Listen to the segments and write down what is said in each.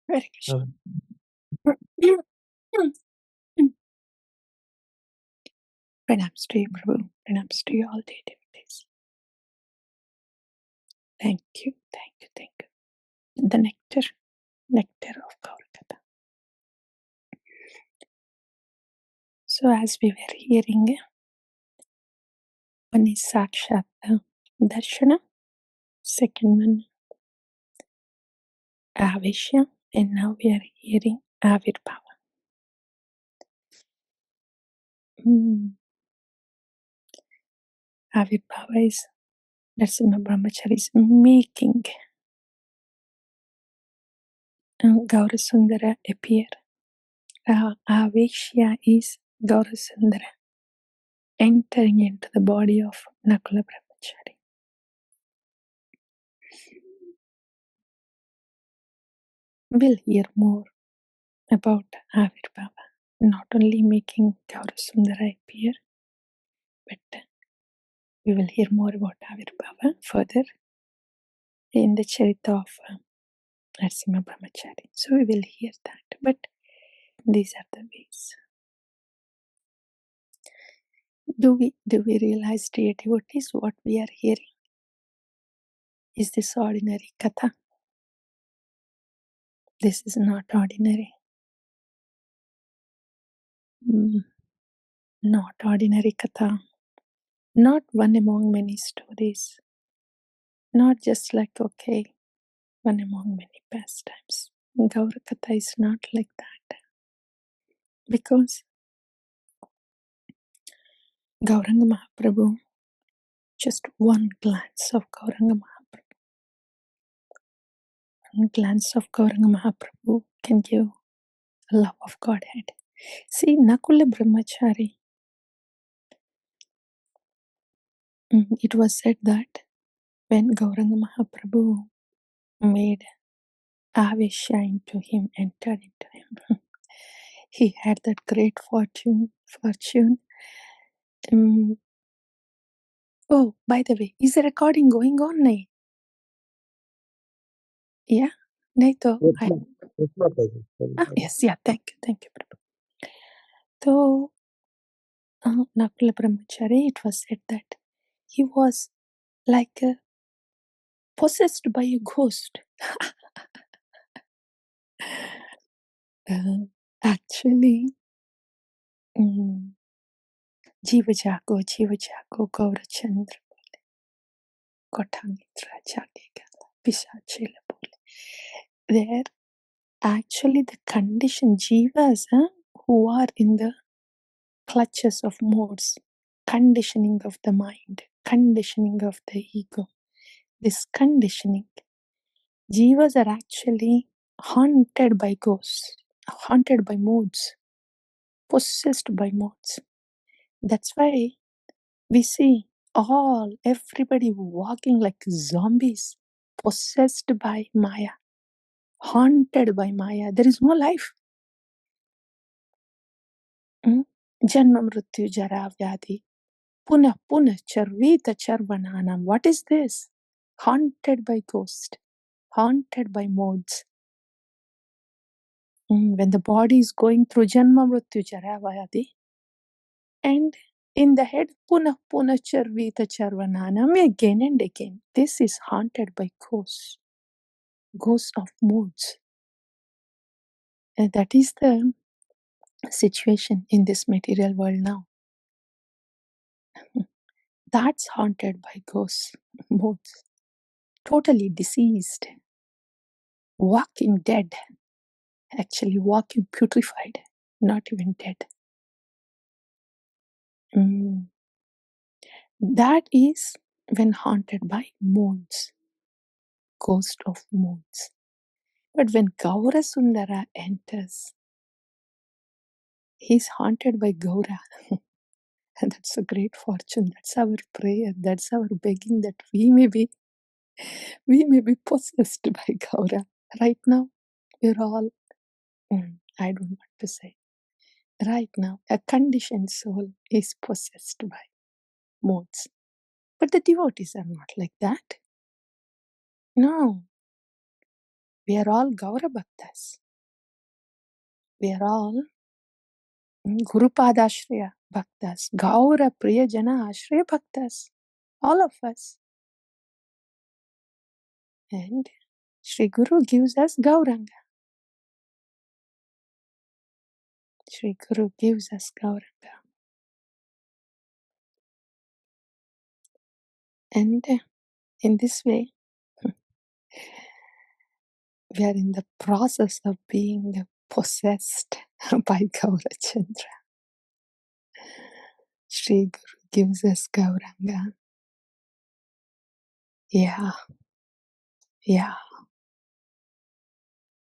Very Krishna. Pranams to you, Prabhu. Pranams to you all, dear devotees. Thank you, thank you, thank you. The nectar of Gauranga. So as we were hearing, one is Sakshat Darshana, second one Avishya, and now we are hearing Avirbhava. Avirbhava is Narasimha Brahmachari is making Gaurasundara appear. Avishya is Gaurasundara entering into the body of Nakula Brahmachari. We'll hear more about Avirbhava, not only making Gaurasundara appear, but we will hear more about Avirbhava further in the Charita of Narasimha Brahmachari. So we will hear that, but these are the ways. Do we realize, dear devotees, what we are hearing? Is this ordinary katha? This is not ordinary. Not ordinary katha. Not one among many stories. Not just like, okay, one among many pastimes. Gaura katha is not like that. Because Gauranga Mahaprabhu, just one glance of Gauranga Mahaprabhu, one glance of Gauranga Mahaprabhu can give love of Godhead. See, Nakula Brahmachari, it was said that when Gauranga Mahaprabhu made Avishya into him, entered into him, he had that great fortune. Oh, by the way, is the recording going on? Nahi? Yeah? Nahi to, yes, yeah, thank you, Prabhu. So, Nakula Brahmachari, it was said that he was like possessed by a ghost. Actually, Jiva Jago, Gaura Chandra bole, Kotamitra Jagegala, Pisachila bole. There, actually, the condition jivas who are in the clutches of modes, conditioning of the mind, conditioning of the ego. This conditioning, jivas are actually haunted by ghosts, haunted by modes, possessed by modes. That's why we see everybody walking like zombies, possessed by Maya, haunted by Maya. There is no life. Janma mrityu jara vyadhi. Punah charvita charvananam. What is this? Haunted by ghosts, haunted by modes. When the body is going through janma mrityu jara vyadhi, and in the head, punah charvita charvananam, again and again. This is haunted by ghosts of moods. And that is the situation in this material world now. That's haunted by ghosts, moods. Totally diseased. Walking dead. Actually walking putrefied. Not even dead. That is when haunted by moods. Ghost of moods. But when Gaura Sundara enters, he's haunted by Gaura. And that's a great fortune. That's our prayer. That's our begging that we may be possessed by Gaura. Right now, we're all, I don't want to say. Right now, a conditioned soul is possessed by modes. But the devotees are not like that. No. We are all Gaura Bhaktas. We are all Guru Padashraya Bhaktas. Gaura Priyajana Ashraya Bhaktas. All of us. And Sri Guru gives us Gauranga. Sri Guru gives us Gauranga. And in this way, we are in the process of being possessed by Gaurachandra. Sri Guru gives us Gauranga. Yeah.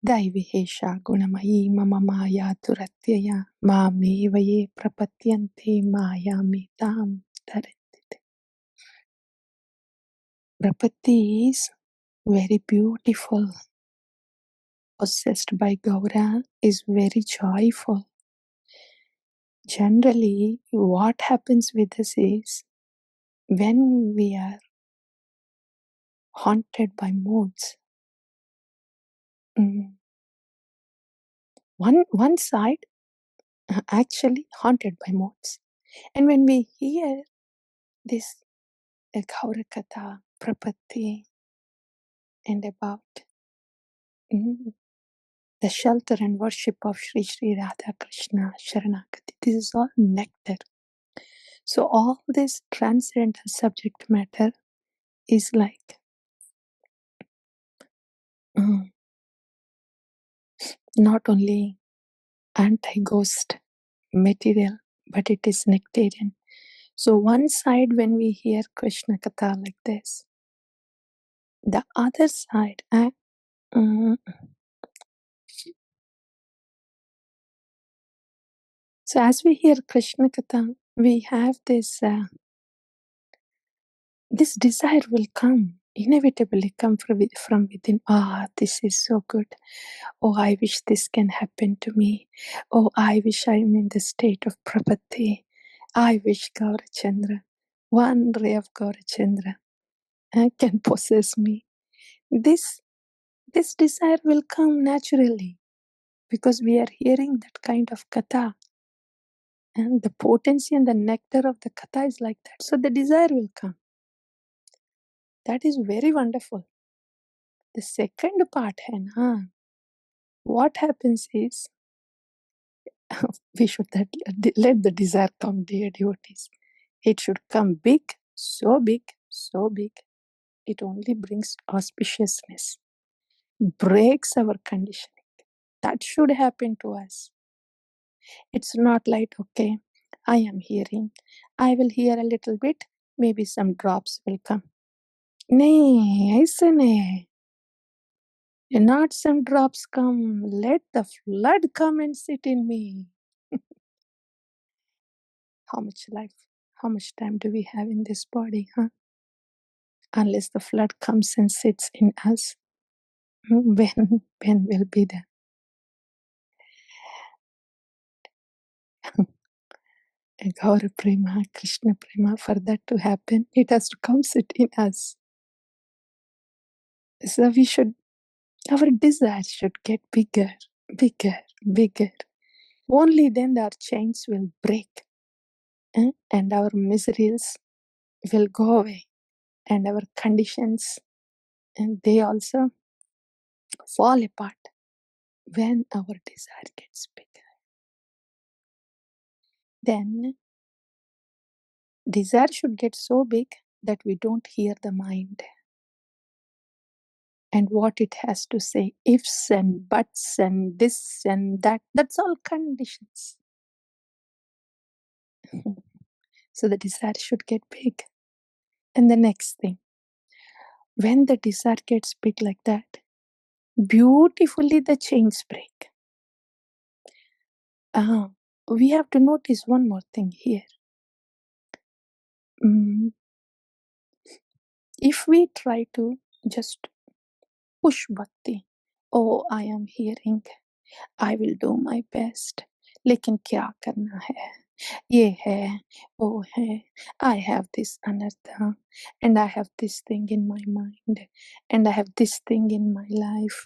Daivihesha gunamayi mama maya turatyaya mame vaye prapatyante maya metam tarantite. Prapati is very beautiful. Possessed by Gaura is very joyful. Generally, what happens with us is when we are haunted by moods, one side actually haunted by moods. And when we hear this Gaura Katha, Prapati, and about the shelter and worship of Sri Sri Radha Krishna Sharanagati, this is all nectar. So all this transcendental subject matter is like not only anti-ghost material, but it is nectarian. So one side when we hear Krishna Katha like this, the other side, so as we hear Krishna Katha, we have this this desire will come, inevitably come from within. This is so good. Oh, I wish this can happen to me. Oh, I wish I am in the state of Prapati. I wish Gaurachandra, one ray of Gaurachandra can possess me. This desire will come naturally because we are hearing that kind of katha. And the potency and the nectar of the katha is like that. So the desire will come. That is very wonderful. The second part, what happens is, we should let the desire come, dear devotees. It should come big, so big, so big. It only brings auspiciousness, breaks our conditioning. That should happen to us. It's not like, okay, I am hearing. I will hear a little bit, maybe some drops will come. Nay, aise nahi. Not some drops come. Let the flood come and sit in me. How much life, how much time do we have in this body, Unless the flood comes and sits in us, when will be there? Gaura Prema, Krishna Prema, for that to happen, it has to come sit in us. So our desire should get bigger, bigger, bigger. Only then our chains will break, and our miseries will go away, and our conditions, and they also fall apart when our desire gets bigger. Then desire should get so big that we don't hear the mind and what it has to say, ifs and buts and this and that. That's all conditions. So the desire should get big. And the next thing, when the desire gets big like that, beautifully the chains break. We have to notice one more thing here. If we try to just push bhakti, oh, I am hearing, I will do my best, लेकिन क्या करना है? Ye hai, oh hai, I have this anartha, and I have this thing in my mind, and I have this thing in my life,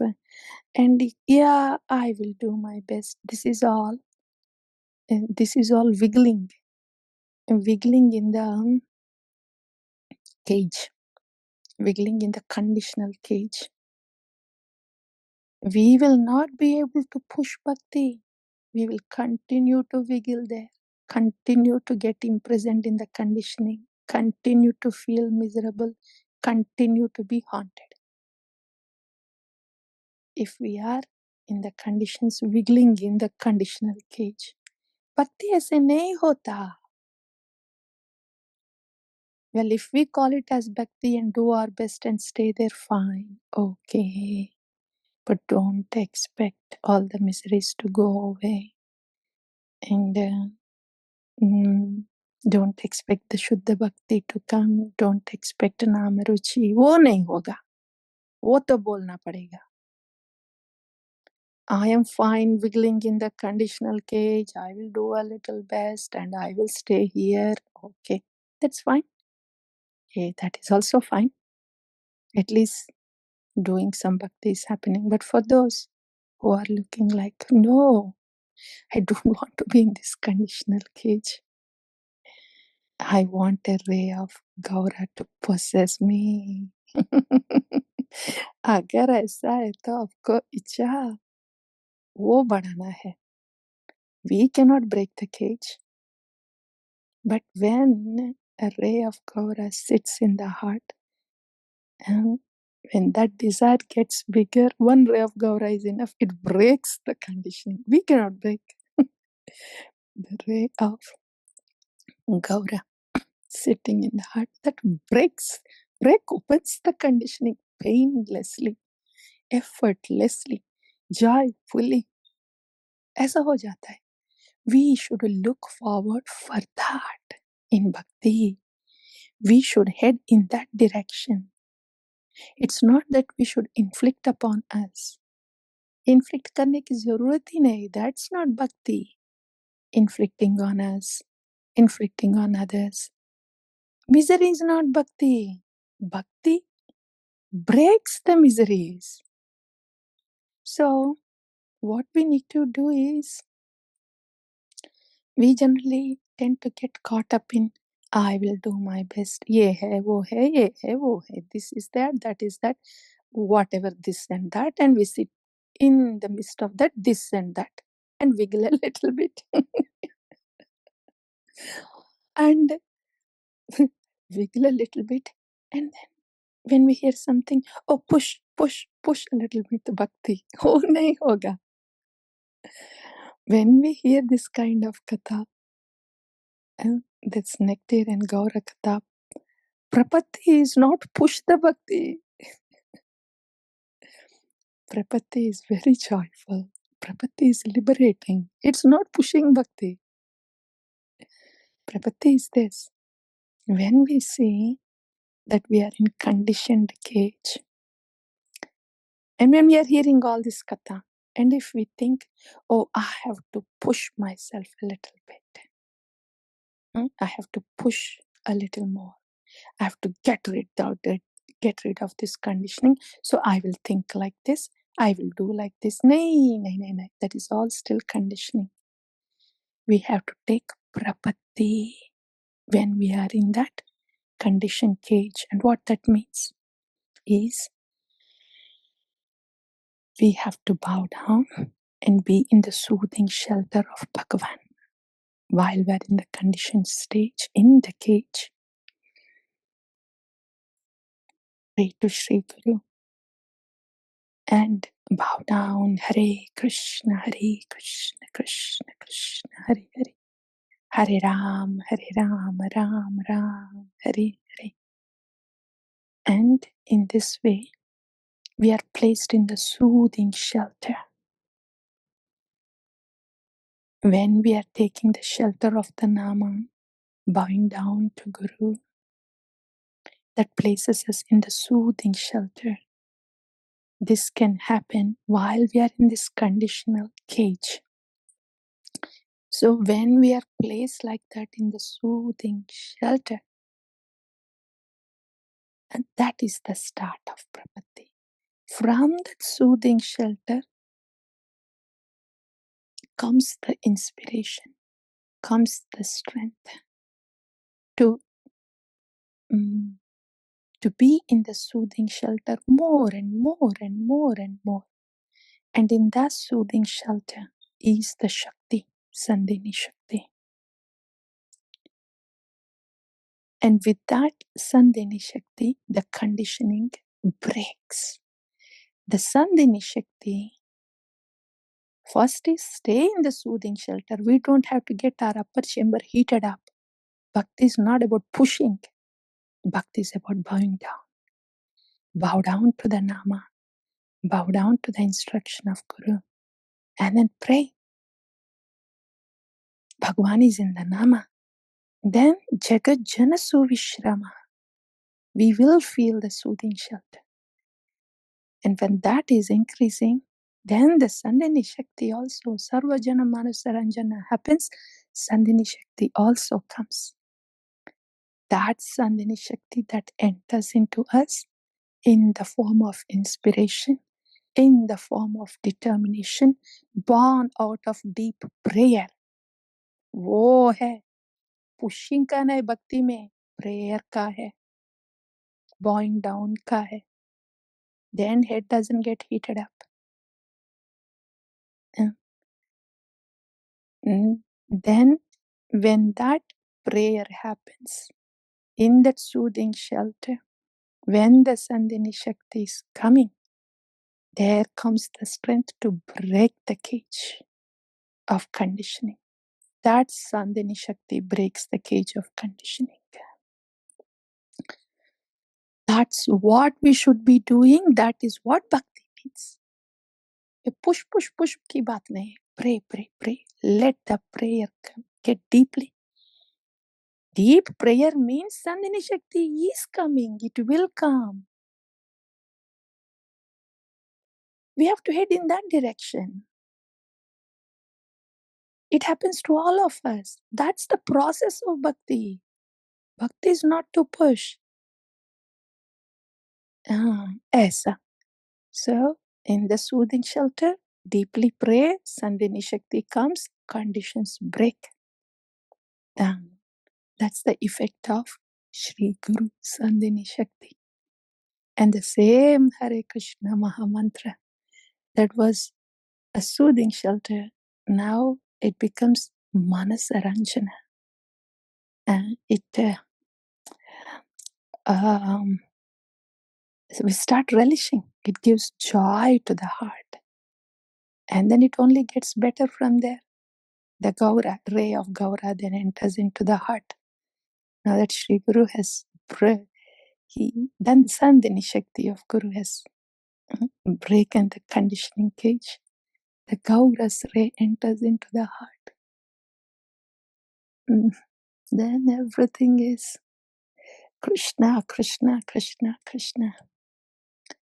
and yeah, I will do my best. This is all wiggling in the cage, wiggling in the conditional cage. We will not be able to push bhakti. We will continue to wiggle there, continue to get imprisoned in the conditioning, continue to feel miserable, continue to be haunted. If we are in the conditions, wiggling in the conditional cage, bhakti ऐसे नहीं होता. Well, if we call it as bhakti and do our best and stay there, fine, okay. But don't expect all the miseries to go away. And don't expect the Shuddha Bhakti to come. Don't expect नाम रुचि. वो नहीं होगा. वो तो बोलना पड़ेगा. I am fine wiggling in the conditional cage. I will do a little best and I will stay here. Okay, that's fine. Yeah, that is also fine. At least doing some bhakti is happening. But for those who are looking like, no, I don't want to be in this conditional cage. I want a ray of Gaura to possess me. अगर ऐसा है तो आपको इच्छा वो बढ़ाना है. We cannot break the cage. But when a ray of Gaura sits in the heart, and when that desire gets bigger, one ray of Gaura is enough. It breaks the conditioning. We cannot break the ray of Gaura sitting in the heart. That opens the conditioning painlessly, effortlessly, joyfully. ऐसा हो जाता है. We should look forward for that in bhakti. We should head in that direction. It's not that we should inflict upon us. Inflict करने की जरूरत ही नहीं. That's not bhakti. Inflicting on us, inflicting on others. Misery is not bhakti. Bhakti breaks the miseries. So, what we need to do is, we generally tend to get caught up in, I will do my best. Ye hai, wo hai, ye hai, wo hai. This is that is that, whatever this and that, and we sit in the midst of that, this and that, and wiggle a little bit. And wiggle a little bit, and then when we hear something, oh, push a little bit bhakti. Oh, nahi hoga. When we hear this kind of katha, that's nectar and Gaura katha, prapatti is not push the bhakti. Prapatti is very joyful. Prapatti is liberating. It's not pushing bhakti. Prapatti is this. When we see that we are in conditioned cage, and when we are hearing all this katha, and if we think, oh, I have to push myself a little bit, I have to push a little more, I have to get rid of this conditioning, so I will think like this, I will do like this. Nay. That is all still conditioning. We have to take prapatti when we are in that conditioned cage. And what that means is, we have to bow down and be in the soothing shelter of Bhagavan while we are in the conditioned stage, in the cage. Pray to Sri Guru and bow down. Hare Krishna, Krishna Krishna, Hare Hare. Hare Ram, Ram Ram, Hare Hare. And in this way, we are placed in the soothing shelter. When we are taking the shelter of the Nama, bowing down to Guru, that places us in the soothing shelter. This can happen while we are in this conditional cage. So when we are placed like that in the soothing shelter, and that is the start of Prapatti. From that soothing shelter comes the inspiration, comes the strength to to be in the soothing shelter more and more and more and more. And in that soothing shelter is the Shakti, Sandhini Shakti. And with that Sandhini Shakti, the conditioning breaks. The Sandhini Shakti first is stay in the soothing shelter. We don't have to get our upper chamber heated up. Bhakti is not about pushing. Bhakti is about bowing down. Bow down to the Nama. Bow down to the instruction of Guru. And then pray. Bhagwan is in the Nama. Then Jagat Jana Suvishrama. We will feel the soothing shelter. And when that is increasing, then the Sandhini Shakti also, Sarvajana Manasaranjana happens, Sandhini Shakti also comes. That Sandhini Shakti that enters into us in the form of inspiration, in the form of determination, born out of deep prayer. वो है pushing का नहीं भक्ति में prayer का है bowing down का है then head doesn't get heated up. Then when that prayer happens in that soothing shelter, when the Sandhini Shakti is coming, there comes the strength to break the cage of conditioning. That Sandhini Shakti breaks the cage of conditioning. That's what we should be doing. That is what bhakti means. A push, push, push की बात नहीं. Pray, pray, pray. Let the prayer get deeply. Deep prayer means Sandhini Shakti is coming. It will come. We have to head in that direction. It happens to all of us. That's the process of bhakti. Bhakti is not to push. Aisa. So, in the soothing shelter, deeply pray, Sandhini Shakti comes, conditions break. That's the effect of Shri Guru Sandhini Shakti. And the same Hare Krishna Maha Mantra that was a soothing shelter, now it becomes Manasaranjana. And we start relishing. It gives joy to the heart. And then it only gets better from there. The Gaura, ray of Gaura then enters into the heart. Now that Sri Guru has then the Sandhini Shakti of Guru has broken the conditioning cage. The Gaura's ray enters into the heart. Then everything is Krishna, Krishna, Krishna, Krishna.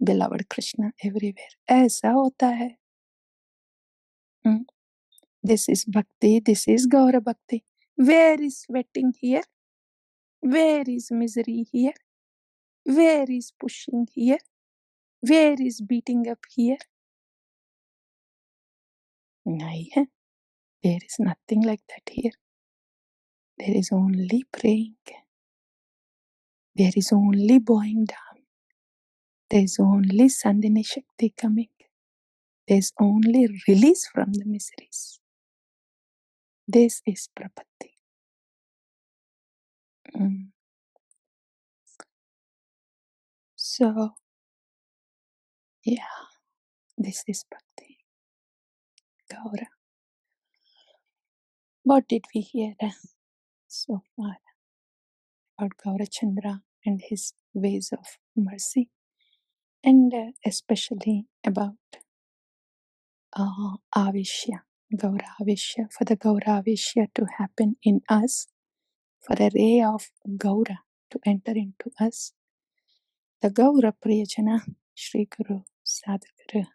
Beloved Krishna everywhere. ऐसा होता है. This is bhakti, this is Gaura bhakti. Where is sweating here? Where is misery here? Where is pushing here? Where is beating up here? Nahi hai. There is nothing like that here. There is only praying. There is only bowing down. There is only Sandhini Shakti coming. There is only release from the miseries. This is Prapatti. So, yeah, this is Bhakti. Gaura. What did we hear so far about Gaurachandra and his ways of mercy? And especially about Avishya, Gaura Avishya, for the Gaura Avishya to happen in us, for a ray of Gaura to enter into us. The Gaura Priyajana, Sri Guru, Sadhguru,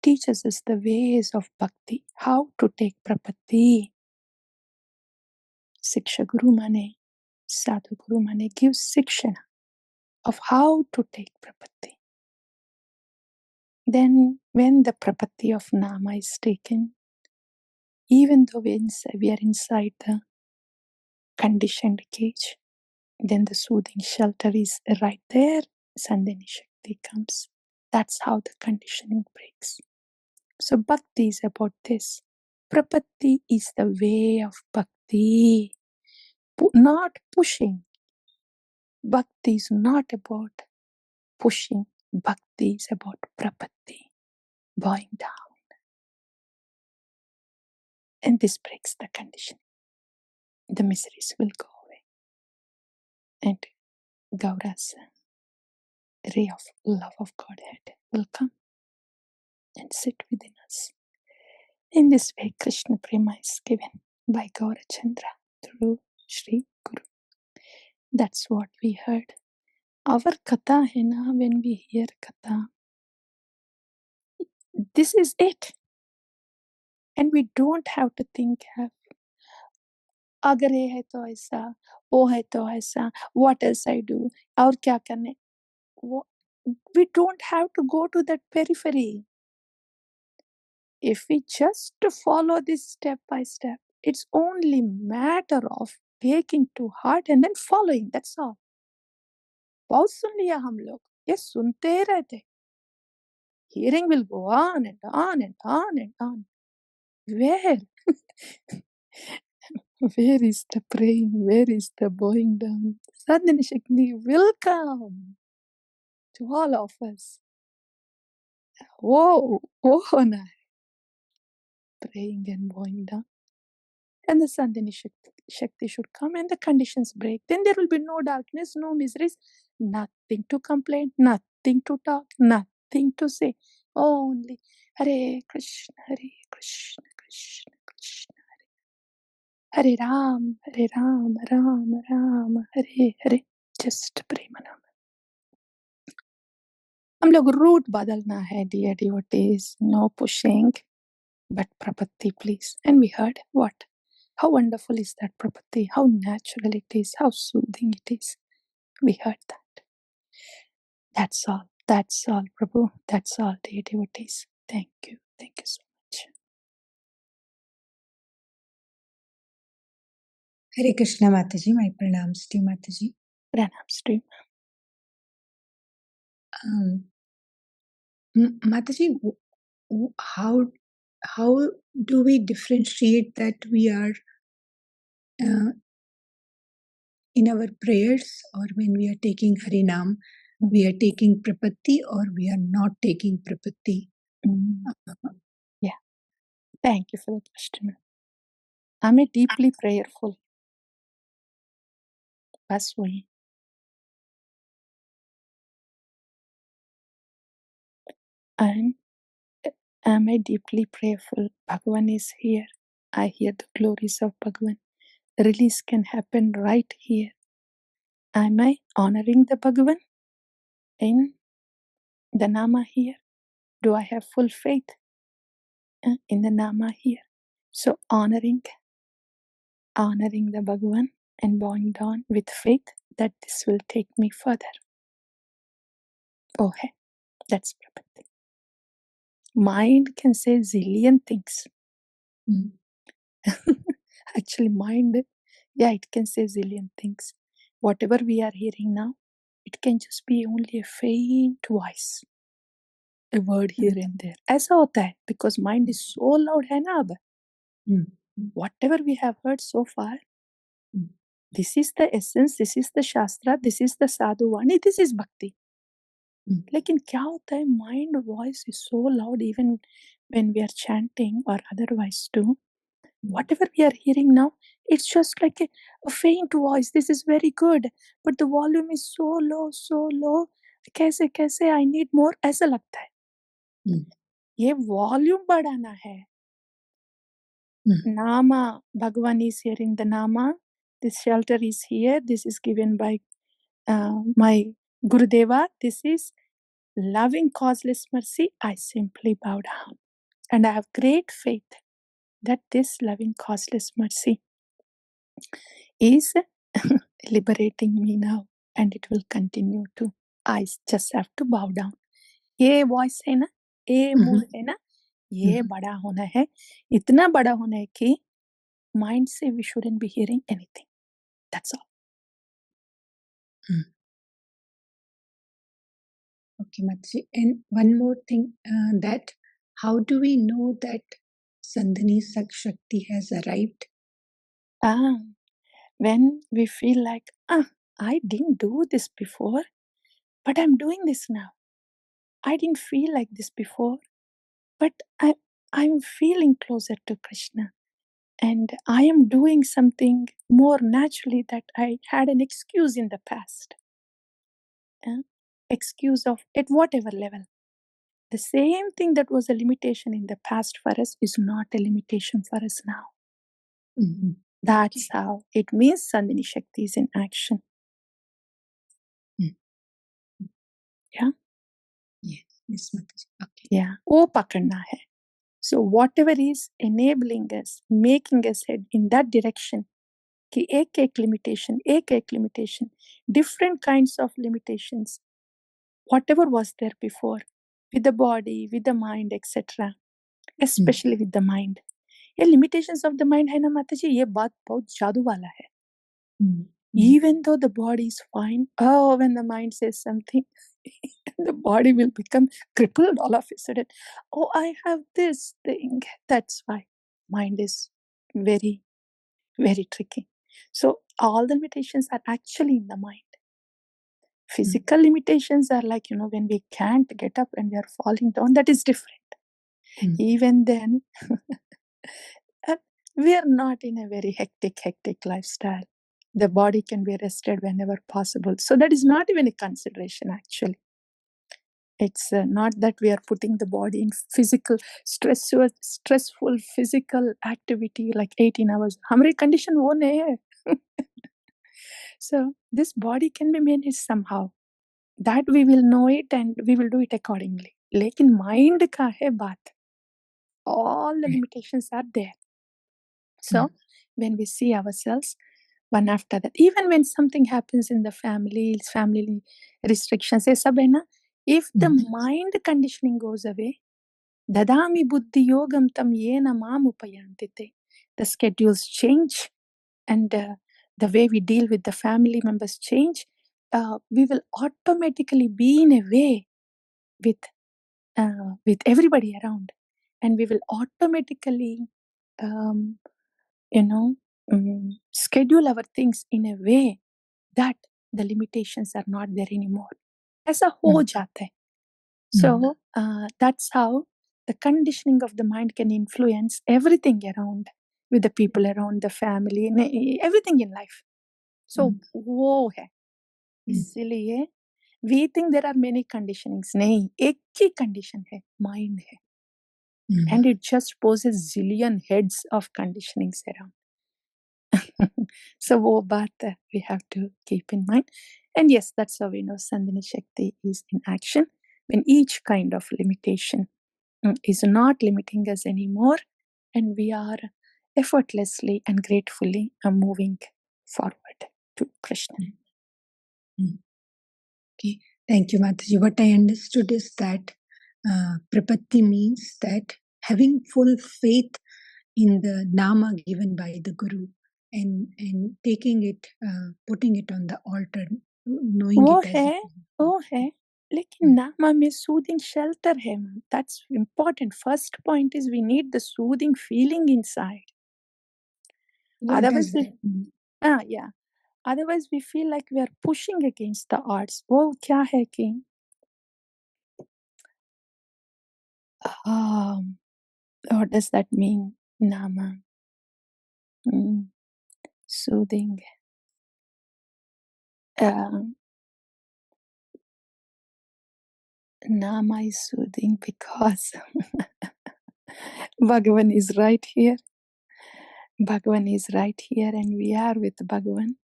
teaches us the ways of bhakti, how to take prapatti. Siksha Guru Mane, Sadhu Guru Mane gives sikshana of how to take prapatti. Then when the prapatti of nama is taken, even though we are inside the conditioned cage, then the soothing shelter is right there. Sandhini Shakti comes. That's how the conditioning breaks. So bhakti is about this. Prapatti is the way of bhakti, not pushing. Bhakti is not about pushing. Bhakti is about prapatti, bowing down. And this breaks the condition. The miseries will go away. And Gaura's ray of love of Godhead will come and sit within us. In this way, Krishna Prema is given by Gaurachandra through Sri Guru. That's what we heard. Our katha hai na, when we hear katha, this is it. And we don't have to think of अगर ये है तो ऐसा, वो है तो ऐसा, what else I do, और क्या करने. We don't have to go to that periphery. If we just follow this step by step, it's only matter of taking to heart and then following. That's all. बहुत सुन लिया हम लोग, ये सुनते रहते. Hearing will go on and on and on and on. Where? Where is the praying? Where is the bowing down? Sandhini Shakti will come to all of us. Whoa, na. Praying and bowing down. And the Sandhini Shakti should come and the conditions break. Then there will be no darkness, no miseries, nothing to complain, nothing to talk, nothing to say. Only Hare Krishna, Krishna Krishna. Hare Ram, Ram Ram, Hare Hare. Just Premanam. हम लोग root बदलना है, dear devotees. No pushing, but prapatti, please. And we heard what? How wonderful is that prapatti? How natural it is, how soothing it is. We heard that. That's all, Prabhu. That's all, dear devotees. Thank you so much. Hare Krishna Mataji, my pranams to you, Mataji. Pranams to you. Mataji, how do we differentiate that we are in our prayers, or when we are taking Harinam, we are taking prapatti or we are not taking prapatti? Yeah. Thank you for the question. I'm deeply prayerful. बस वही. Am I deeply prayerful? Bhagavan is here. I hear the glories of Bhagavan. Release can happen right here. Am I honoring the Bhagavan in the Nama here? Do I have full faith in the Nama here? So honoring the Bhagavan and bowing down with faith that this will take me further. Oh, hey, that's prapatti. Mind can say zillion things. Actually, mind, yeah, it can say zillion things. Whatever we are hearing now, it can just be only a faint voice, a word here and there. ऐसा होता है because mind is so loud है ना अब. Whatever we have heard so far, this is the essence, this is the Shastra, this is the Sadhu Vani, this is Bhakti. लेकिन क्या होता है, mind voice is so loud even when we are chanting or otherwise too. Whatever we are hearing now, it's just like a faint voice. This is very good, but the volume is so low. कैसे I need more, ऐसा लगता है. ये volume बढ़ाना है. Nama, Bhagavan is here in the Nama. This shelter is here. This is given by my Gurudeva. This is loving causeless mercy, I simply bow down. And I have great faith that this loving causeless mercy is liberating me now, and it will continue to. I just have to bow down. ये voice है ना, ये mood है ना, ये बड़ा होना है, इतना बड़ा होना है कि माइंड से we shouldn't be hearing anything. That's all. Okay, Mataji. And one more thing, that how do we know that Sandhini Shakti has arrived? When we feel like, I didn't do this before, but I'm doing this now. I didn't feel like this before, but I'm feeling closer to Krishna. And I am doing something more naturally that I had an excuse in the past. Excuse of at whatever level. The same thing that was a limitation in the past for us is not a limitation for us now. That's how it means Sandhini Shakti is in action. Yeah? Yes, Mataji. Okay. Yeah. वो पकड़ना है. So whatever is enabling us, making us head in that direction, कि एक limitation, different kinds of limitations, whatever was there before, with the body, with the mind, etc., especially with the mind. ये limitations of the mind है ना माता जी, ये बात बहुत जादू वाला है. Even though the body is fine, when the mind says something, the body will become crippled all of a sudden. Oh, I have this thing. That's why mind is very, very tricky. So all the limitations are actually in the mind. Physical limitations are like, when we can't get up and we are falling down, that is different. Even then, we are not in a very hectic lifestyle. The body can be rested whenever possible. So that is not even a consideration, actually. It's not that we are putting the body in physical, stressful physical activity like 18 hours. Hamari condition wo nahi hai. So this body can be managed somehow. That we will know it and we will do it accordingly. Lekin mind ka hai baat. All the limitations are there. So when we see ourselves, one after that, even when something happens in the family restrictions, if the mind conditioning goes away, dadami buddhi yogam tam yena mam upayantite. The schedules change, and the way we deal with the family members change. We will automatically be in a way with everybody around, and we will automatically schedule our things in a way that the limitations are not there anymore. ऐसा हो जाता है. So that's how the conditioning of the mind can influence everything around, with the people around, the family, everything in life. So वो है. इसलिए we think there are many conditionings. नहीं, एक ही condition है, mind है. And it just poses zillion heads of conditionings around. So वो बात we have to keep in mind. And yes, that's how we know Sandhini Shakti is in action, when each kind of limitation is not limiting us anymore, and we are effortlessly and gratefully moving forward to Krishna. Okay, thank you, Mataji. What I understood is that Prapatti means that having full faith in the Nama given by the Guru, and taking it, putting it on the altar, knowing वो it as वो है, लेकिन नामा में soothing shelter है. That's important. First point is we need the soothing feeling inside. what Otherwise, does that mean? Otherwise we feel like we are pushing against the odds. वो क्या है कि what does that mean? Nama. Soothing. Nama is soothing because Bhagavan is right here. Bhagavan is right here, and we are with Bhagavan.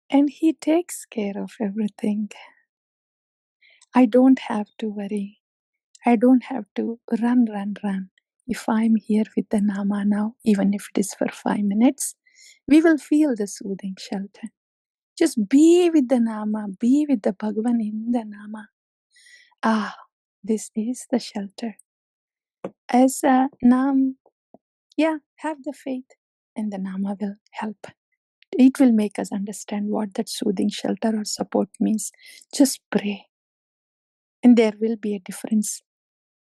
And he takes care of everything. I don't have to worry. I don't have to run. If I'm here with the Nama now, even if it is for 5 minutes, we will feel the soothing shelter. Just be with the Nama, be with the Bhagavan in the Nama. This is the shelter. As a Nam, have the faith, and the Nama will help. It will make us understand what that soothing shelter or support means. Just pray. And there will be a difference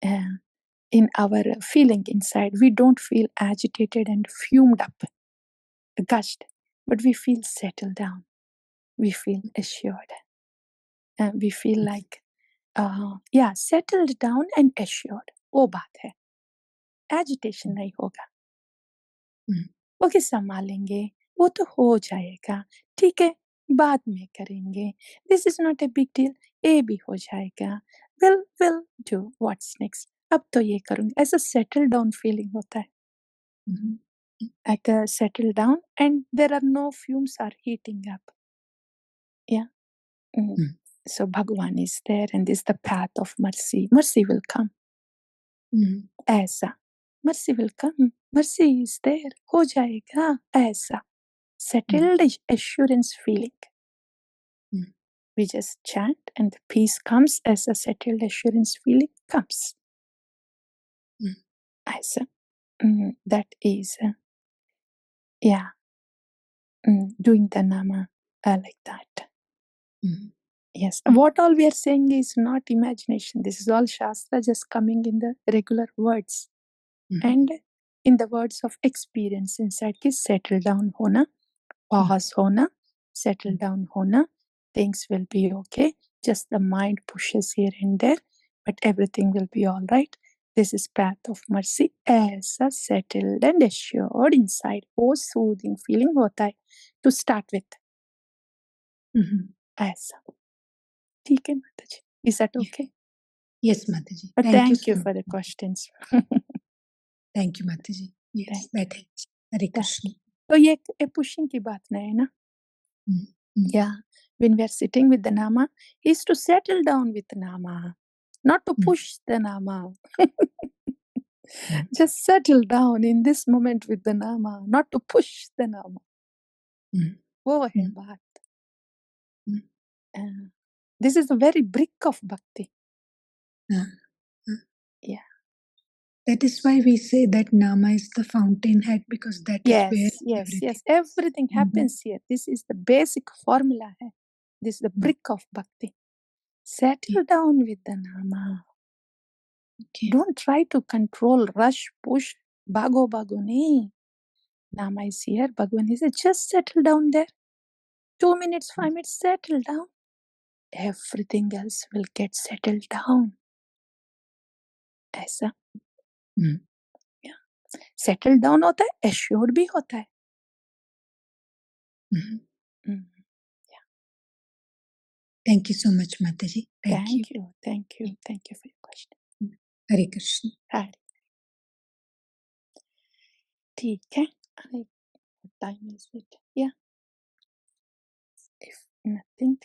in our feeling inside. We don't feel agitated and fumed up, gushed, but we feel settled down. We feel assured. We feel like, settled down and assured. वो बात है. Agitation नहीं होगा. Okay, संभालेंगे, वो तो हो जाएगा, ठीक है, बाद में करेंगे. This is not a big deal, ये भी हो जाएगा. Will do what's next. अब तो ये करूंगी. ऐसा सेटल डाउन फीलिंग होता है. Like settle down and there are no fumes are heating up. Yeah. So Bhagavan is there and this is the path of mercy. Mercy will come. ऐसा mercy will come. Mercy is there. हो जाएगा ऐसा. Settled assurance feeling. We just chant and the peace comes as a settled assurance feeling comes. ऐसा. That is doing the Nama like that. Yes. What all we are saying is not imagination. This is all Shastra just coming in the regular words. And in the words of experience inside ki settle down hona, pause hona, settle down hona, things will be okay. Just the mind pushes here and there, but everything will be all right. This is path of mercy. ऐसा settled and assured inside. वो soothing feeling होता है to start with. ऐसा. ठीक है माता जी. Is that okay? Yes, Mataji. But thank you for the questions. Thank you, Mataji. Yes, that helps. Hare Krishna. तो ये pushing की बात नहीं है ना. Yeah, when we are sitting with the Nama, is to settle down with the Nama, not to push the Nama. Just settle down in this moment with the Nama, not to push the Nama. वो है बात. This is the very brick of bhakti. Yeah. That is why we say that Nama is the fountainhead, because that is where everything happens here. This is the basic formula. This is the brick of bhakti. Settle down with the Nama. Don't try to control, rush, push, bago. Nahi. Nama is here. Bhagavan is here. Just settle down there. 2 minutes, 5 minutes, settle down. Everything else will get settled down. ऐसा. Settle down होता है, assured भी होता है. Thank you so much, Mataji. Thank you. Thank you for your question. Hare Krishna. Hare. ठीक है. What time is it? Yeah. If nothing.